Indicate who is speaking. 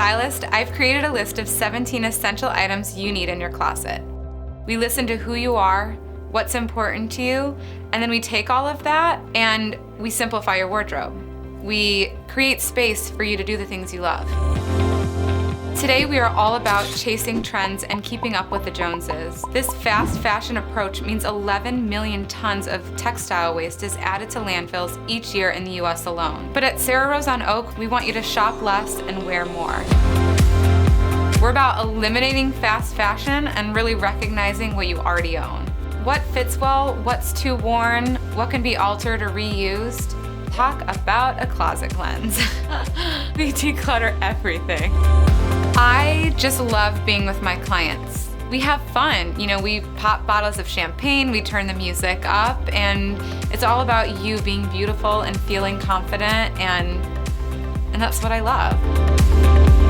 Speaker 1: Stylist, I've created a list of 17 essential items you need in your closet. We listen to who you are, what's important to you, and then we take all of that and we simplify your wardrobe. We create space for you to do the things you love. Today we are all about chasing trends and keeping up with the Joneses. This fast fashion approach means 11 million tons of textile waste is added to landfills each year in the US alone. But at SARAROSE on Oak, we want you to shop less and wear more. We're about eliminating fast fashion and really recognizing what you already own. What fits well, what's too worn, what can be altered or reused. Talk about a closet cleanse. We declutter everything. I just love being with my clients. We have fun. You know, we pop bottles of champagne, we turn the music up, and it's all about you being beautiful and feeling confident, and that's what I love.